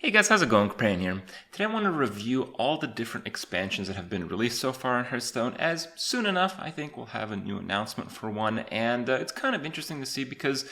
Hey guys, how's it going? Kripparrian here. Today I want to review all the different expansions that have been released so far in Hearthstone, as soon enough I think we'll have a new announcement for one, and it's kind of interesting to see because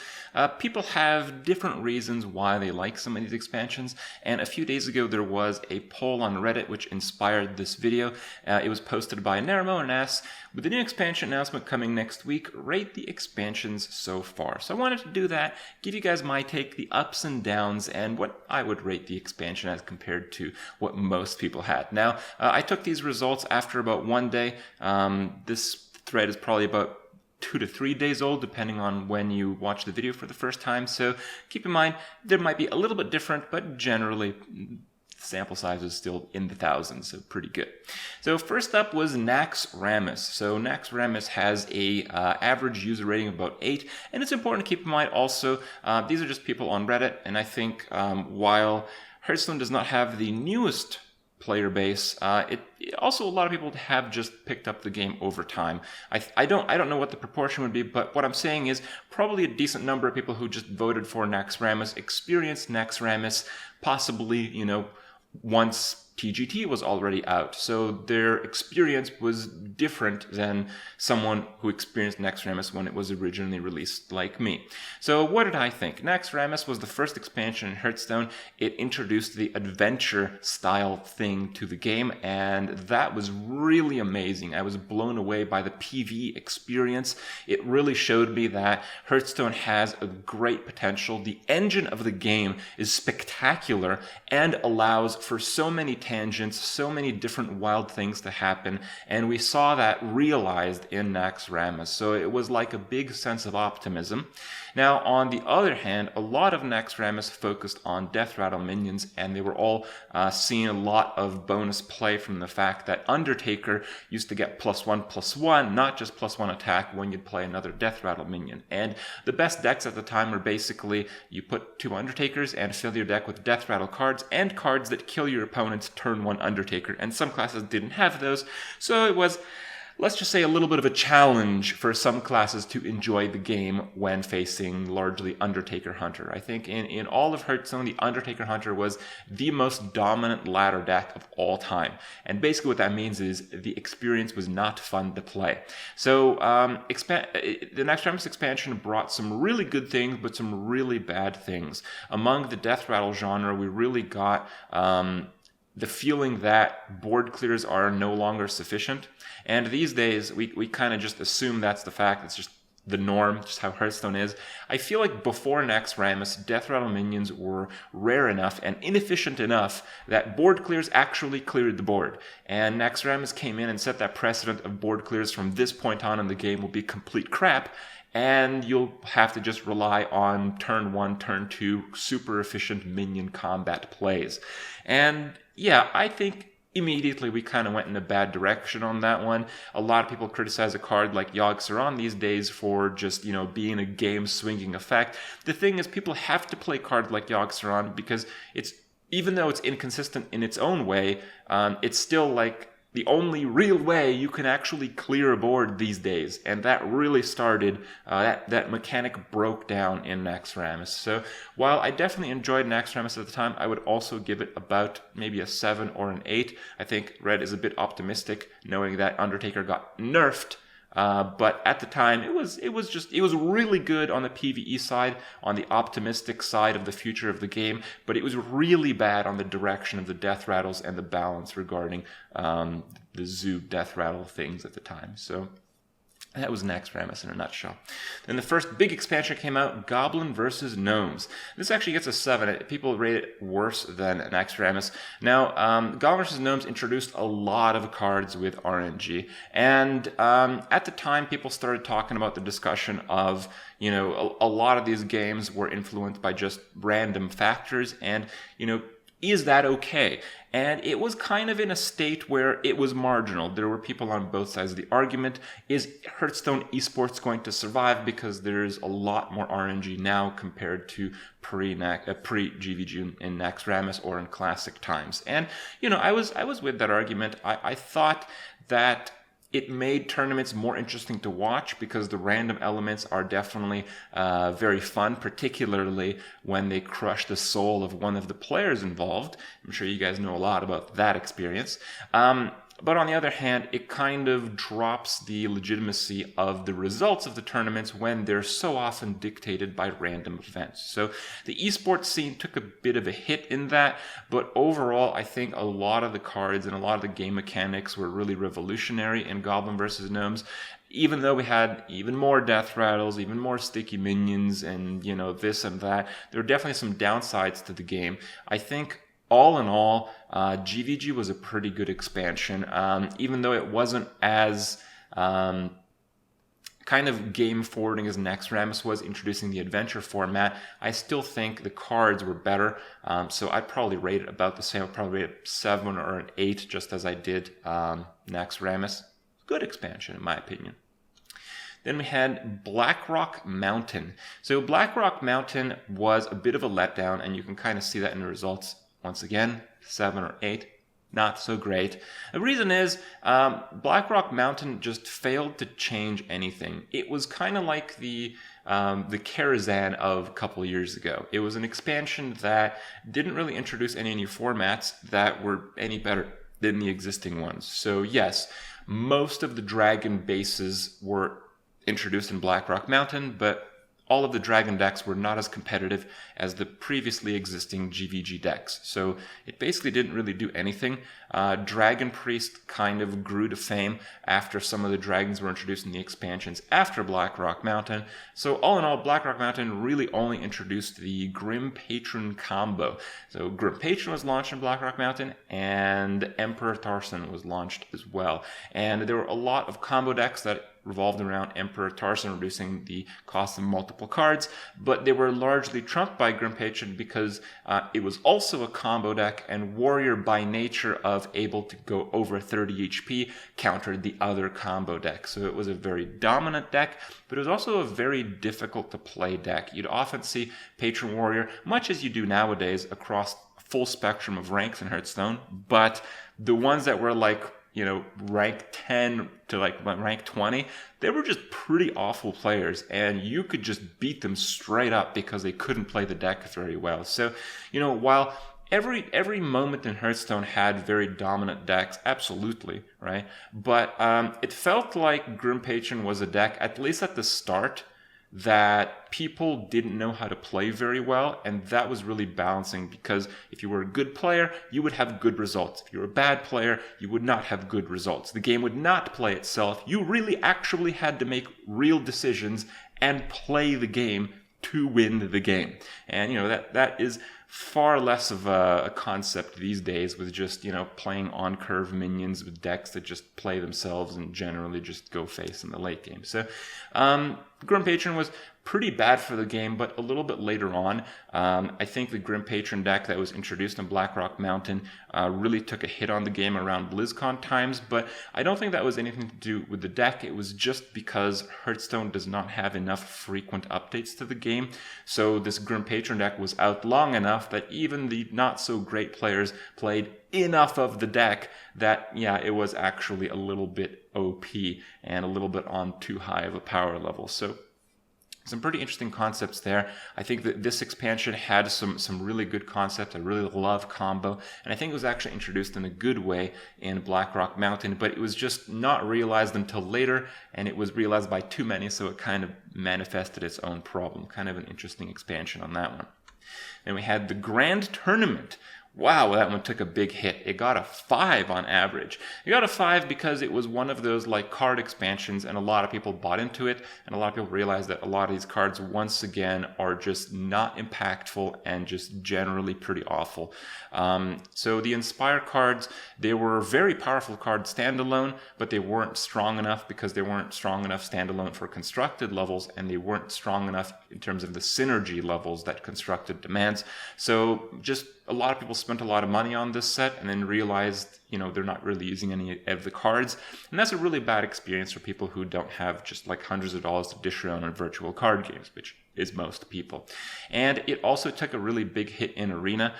people have different reasons why they like some of these expansions, and a few days ago there was a poll on Reddit which inspired this video. It was posted by Naxxramas and asks, with the new expansion announcement coming next week, rate the expansions so far. So I wanted to do that, give you guys my take, the ups and downs, and what I would rate the expansion as compared to what most people had. Now, I took these results after about one day. This thread is probably about 2 to 3 days old, depending on when you watch the video for the first time. So keep in mind, there might be a little bit different, but generally, sample size is still in the thousands, so pretty good. So first up was Naxxramas. So Naxxramas has a average user rating of about 8, and it's important to keep in mind also, these are just people on Reddit, and I think while Hearthstone does not have the newest player base, also a lot of people have just picked up the game over time. I don't know what the proportion would be, but what I'm saying is probably a decent number of people who just voted for Naxxramas experienced Naxxramas, possibly, once TGT was already out. So their experience was different than someone who experienced Naxxramas when it was originally released, like me. So what did I think? Naxxramas was the first expansion in Hearthstone. It introduced the adventure style thing to the game, and that was really amazing. I was blown away by the PvE experience. It really showed me that Hearthstone has a great potential. The engine of the game is spectacular and allows for so many tangents, so many different wild things to happen, and we saw that realized in Naxxramas. So it was like a big sense of optimism. Now, on the other hand, a lot of Naxxramas focused on Death Rattle minions, and they were all seeing a lot of bonus play from the fact that Undertaker used to get +1/+1, not just +1 attack when you'd play another Death Rattle minion. And the best decks at the time were basically you put 2 Undertakers and fill your deck with Death Rattle cards and cards that kill your opponent's turn 1 Undertaker, and some classes didn't have those, so it was, let's just say, a little bit of a challenge for some classes to enjoy the game when facing largely Undertaker Hunter. I think in all of Hearthstone, the Undertaker Hunter was the most dominant ladder deck of all time. And basically what that means is the experience was not fun to play. So the Naxxramas expansion brought some really good things, but some really bad things. Among the Death Rattle genre, we really got the feeling that board clears are no longer sufficient. And these days, we kind of just assume that's the fact. It's just the norm, just how Hearthstone is. I feel like before Naxxramas, Death Rattle minions were rare enough and inefficient enough that board clears actually cleared the board. And Naxxramas came in and set that precedent of board clears from this point on in the game will be complete crap, and you'll have to just rely on turn 1, turn 2, super efficient minion combat plays. And yeah, I think immediately we kind of went in a bad direction on that one. A lot of people criticize a card like Yogg-Saron these days for just, being a game-swinging effect. The thing is, people have to play cards like Yogg-Saron because even though it's inconsistent in its own way, it's still like the only real way you can actually clear a board these days. And that really started, that mechanic broke down in Naxxramas. So while I definitely enjoyed Naxxramas at the time, I would also give it about maybe a 7 or an 8. I think Red is a bit optimistic knowing that Undertaker got nerfed. But at the time, it was really good on the PvE side, on the optimistic side of the future of the game, but it was really bad on the direction of the Death Rattles and the balance regarding the Zoo Death Rattle things at the time. So that was Naxxramas in a nutshell. Then the first big expansion came out, Goblin vs. Gnomes. This actually gets a 7. People rate it worse than Naxxramas. Now, Goblin vs. Gnomes introduced a lot of cards with RNG. And at the time, people started talking about the discussion of, a lot of these games were influenced by just random factors. And, is that okay? And it was kind of in a state where it was marginal. There were people on both sides of the argument. Is Hearthstone esports going to survive because there's a lot more RNG now compared to pre-GVG in Naxxramas or in classic times? And, I was with that argument. I thought that It made tournaments more interesting to watch because the random elements are definitely very fun, particularly when they crush the soul of one of the players involved. I'm sure you guys know a lot about that experience. But on the other hand, it kind of drops the legitimacy of the results of the tournaments when they're so often dictated by random events. So the esports scene took a bit of a hit in that, but overall, I think a lot of the cards and a lot of the game mechanics were really revolutionary in Goblin vs. Gnomes. Even though we had even more death rattles, even more sticky minions, and this and that, there were definitely some downsides to the game. I think all in all, GVG was a pretty good expansion, even though it wasn't as kind of game forwarding as Naxxramas was, introducing the adventure format. I still think the cards were better, so I'd probably rate it about the same. I'd probably rate it 7 or an 8, just as I did Naxxramas. Good expansion, in my opinion. Then we had Blackrock Mountain. So Blackrock Mountain was a bit of a letdown, and you can kind of see that in the results. Once again, 7 or 8, not so great. The reason is Blackrock Mountain just failed to change anything. It was kind of like the Karazhan of a couple of years ago. It was an expansion that didn't really introduce any new formats that were any better than the existing ones. So yes, most of the dragon bases were introduced in Blackrock Mountain, but all of the dragon decks were not as competitive as the previously existing GVG decks. So it basically didn't really do anything. Dragon Priest kind of grew to fame after some of the dragons were introduced in the expansions after Blackrock Mountain. So all in all, Blackrock Mountain really only introduced the Grim Patron combo. So Grim Patron was launched in Blackrock Mountain, and Emperor Tarson was launched as well. And there were a lot of combo decks that revolved around Emperor Tarson, reducing the cost of multiple cards, but they were largely trumped by Grim Patron because it was also a combo deck, and Warrior, by nature of able to go over 30 HP, countered the other combo deck. So it was a very dominant deck, but it was also a very difficult to play deck. You'd often see Patron Warrior, much as you do nowadays, across a full spectrum of ranks in Hearthstone, but the ones that were like rank 10 to like rank 20, they were just pretty awful players, and you could just beat them straight up because they couldn't play the deck very well. So, while every moment in Hearthstone had very dominant decks, absolutely, right? But it felt like Grim Patron was a deck, at least at the start, that people didn't know how to play very well, and that was really balancing, because if you were a good player, you would have good results. If you were a bad player, you would not have good results. The game would not play itself. You really actually had to make real decisions and play the game to win the game. And that is far less of a concept these days, with just playing on curve minions with decks that just play themselves and generally just go face in the late game. So Grim Patron was pretty bad for the game, but a little bit later on, I think the Grim Patron deck that was introduced in Blackrock Mountain really took a hit on the game around BlizzCon times, but I don't think that was anything to do with the deck. It was just because Hearthstone does not have enough frequent updates to the game, so this Grim Patron deck was out long enough that even the not-so-great players played enough of the deck that, it was actually a little bit OP and a little bit on too high of a power level. So some pretty interesting concepts there. I think that this expansion had some really good concepts. I really love combo, and I think it was actually introduced in a good way in Blackrock Mountain, but it was just not realized until later, and it was realized by too many, so it kind of manifested its own problem. Kind of an interesting expansion on that one. Then we had the Grand Tournament. Wow, that one took a big hit. It got a 5 on average. It got a 5 because it was one of those card expansions, and a lot of people bought into it, and a lot of people realized that a lot of these cards once again are just not impactful and just generally pretty awful. So the Inspire cards, they were very powerful cards standalone, but they weren't strong enough because they weren't strong enough standalone for constructed levels, and they weren't strong enough in terms of the synergy levels that constructed demands. So just a lot of people spent a lot of money on this set and then realized, they're not really using any of the cards. And that's a really bad experience for people who don't have just hundreds of dollars to dish around on virtual card games, which is most people. And it also took a really big hit in Arena.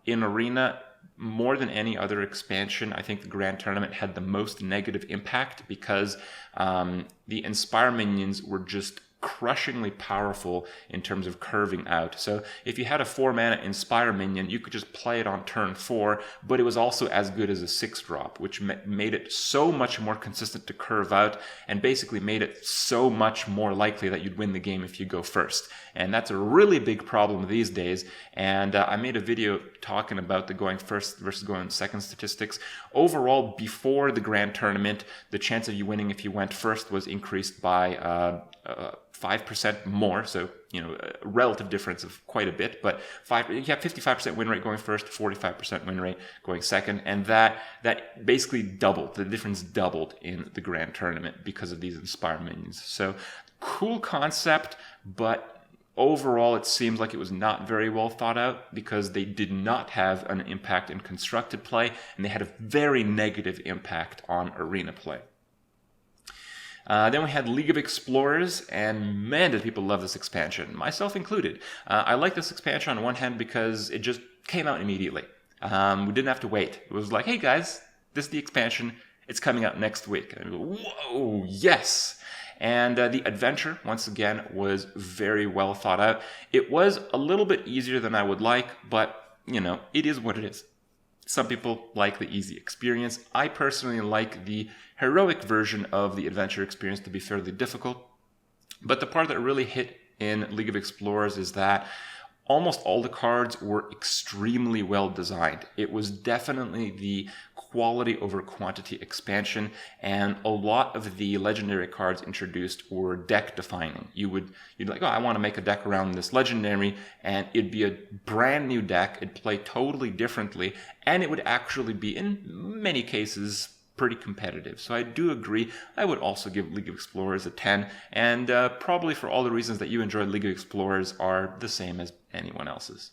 In Arena, more than any other expansion, I think the Grand Tournament had the most negative impact because the Inspire minions were just crushingly powerful in terms of curving out. So if you had a 4-mana Inspire minion, you could just play it on turn 4, but it was also as good as a 6-drop, which made it so much more consistent to curve out and basically made it so much more likely that you'd win the game if you go first. And that's a really big problem these days. And I made a video talking about the going first versus going second statistics. Overall, before the Grand Tournament, the chance of you winning if you went first was increased by 5% more, so a relative difference of quite a bit, but you have 55% win rate going first, 45% win rate going second, and that basically doubled. The difference doubled in the Grand Tournament because of these Inspire minions. So cool concept, but overall it seems like it was not very well thought out because they did not have an impact in constructed play, and they had a very negative impact on arena play. Then we had League of Explorers, and man, did people love this expansion, myself included. I like this expansion on one hand because it just came out immediately. We didn't have to wait. It was like, hey guys, this is the expansion. It's coming out next week. And I go, whoa, yes! And the adventure, once again, was very well thought out. It was a little bit easier than I would like, but, it is what it is. Some people like the easy experience. I personally like the heroic version of the adventure experience to be fairly difficult. But the part that really hit in League of Explorers is that almost all the cards were extremely well designed. It was definitely the quality over quantity expansion, and a lot of the legendary cards introduced were deck defining. You'd like, I want to make a deck around this legendary, and it'd be a brand new deck. It'd play totally differently, and it would actually be, in many cases, pretty competitive. So I do agree. I would also give League of Explorers a 10, and probably for all the reasons that you enjoyed League of Explorers are the same as anyone else's.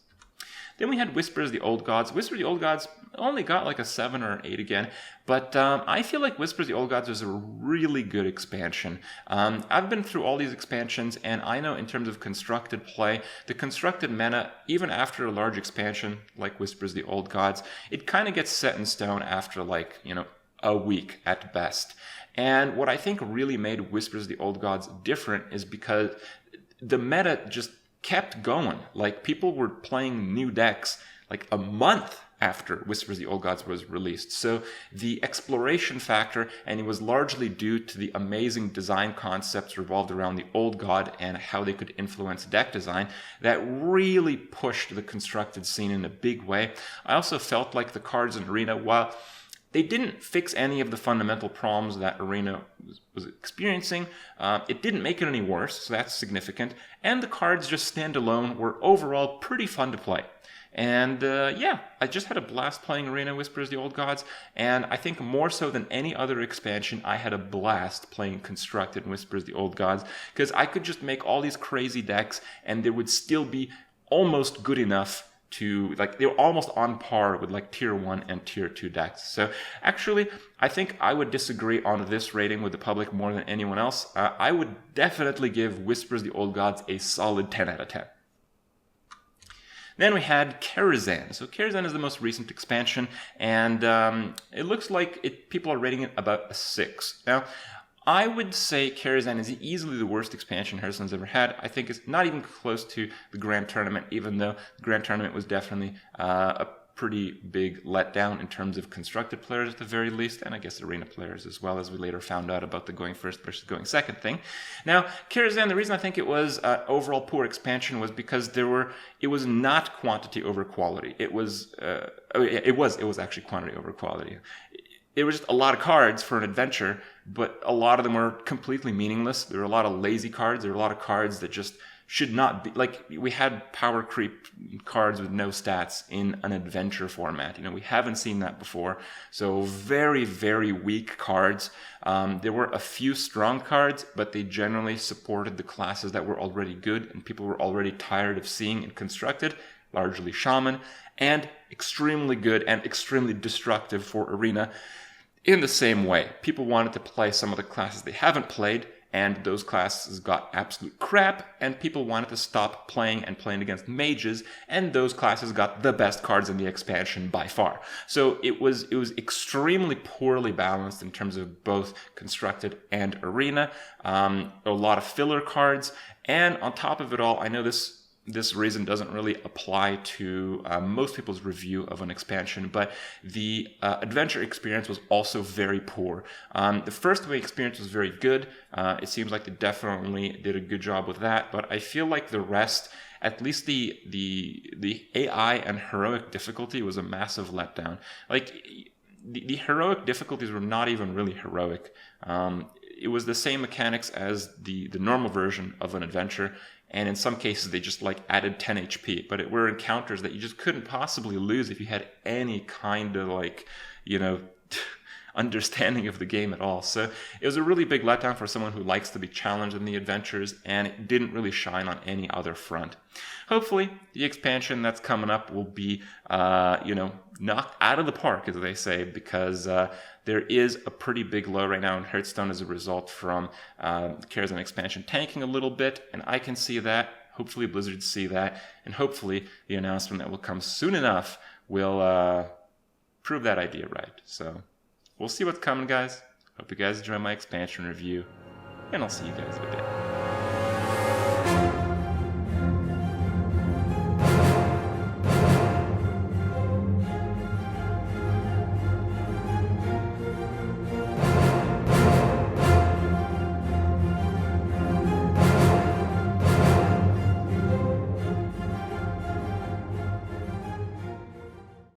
Then we had Whispers of the Old Gods. Whispers of the Old Gods only got like a 7 or 8 again, but I feel like Whispers of the Old Gods was a really good expansion. I've been through all these expansions, and I know in terms of constructed play, the constructed meta, even after a large expansion like Whispers of the Old Gods, it kind of gets set in stone after a week at best. And what I think really made Whispers of the Old Gods different is because the meta just kept going. Like, people were playing new decks like a month after Whispers of the Old Gods was released. So the exploration factor, and it was largely due to the amazing design concepts revolved around the Old God and how they could influence deck design, that really pushed the constructed scene in a big way. I also felt like the cards in Arena, while they didn't fix any of the fundamental problems that Arena was experiencing, it didn't make it any worse, so that's significant. And the cards just standalone were overall pretty fun to play. And I just had a blast playing Arena Whispers of the Old Gods, and I think more so than any other expansion, I had a blast playing Constructed Whispers of the Old Gods, because I could just make all these crazy decks, and there would still be almost good enough to, they were almost on par with tier 1 and tier 2 decks. So actually, I think I would disagree on this rating with the public more than anyone else. I would definitely give Whispers of the Old Gods a solid 10 out of 10. Then we had Karazhan. So Karazhan is the most recent expansion, and it looks like people are rating it about a 6. Now, I would say Karazhan is easily the worst expansion Hearthstone's ever had. I think it's not even close to the Grand Tournament, even though the Grand Tournament was definitely a pretty big letdown in terms of constructed players at the very least, and I guess arena players as well, as we later found out about the going first versus going second thing. Now, Karazhan, the reason I think it was overall poor expansion was because it was not quantity over quality. It was actually quantity over quality. It was just a lot of cards for an adventure, but a lot of them were completely meaningless. There were a lot of lazy cards. There were a lot of cards that just should not be, we had power creep cards with no stats in an adventure format. We haven't seen that before. So very, very weak cards. There were a few strong cards, but they generally supported the classes that were already good and people were already tired of seeing in constructed, largely shaman, and extremely good and extremely destructive for arena. In the same way, people wanted to play some of the classes they haven't played, and those classes got absolute crap, and people wanted to stop playing and playing against mages, and those classes got the best cards in the expansion by far. So it was extremely poorly balanced in terms of both constructed and arena, a lot of filler cards, and on top of it all, I know this reason doesn't really apply to most people's review of an expansion, but the adventure experience was also very poor. The first wave experience was very good. It seems like they definitely did a good job with that, but I feel like the rest, at least the AI and heroic difficulty, was a massive letdown. Like, the heroic difficulties were not even really heroic. It was the same mechanics as the normal version of an adventure, and in some cases they just like added 10 HP, but it were encounters that you just couldn't possibly lose if you had any kind of like, you know, understanding of the game at all. So it was a really big letdown for someone who likes to be challenged in the adventures, and it didn't really shine on any other front. Hopefully the expansion that's coming up will be, knocked out of the park, as they say, because there is a pretty big low right now in Hearthstone as a result from Karazhan expansion tanking a little bit, and I can see that. Hopefully Blizzard see that, and hopefully the announcement that will come soon enough will prove that idea right. So we'll see what's coming, guys. Hope you guys enjoy my expansion review, and I'll see you guys in a bit.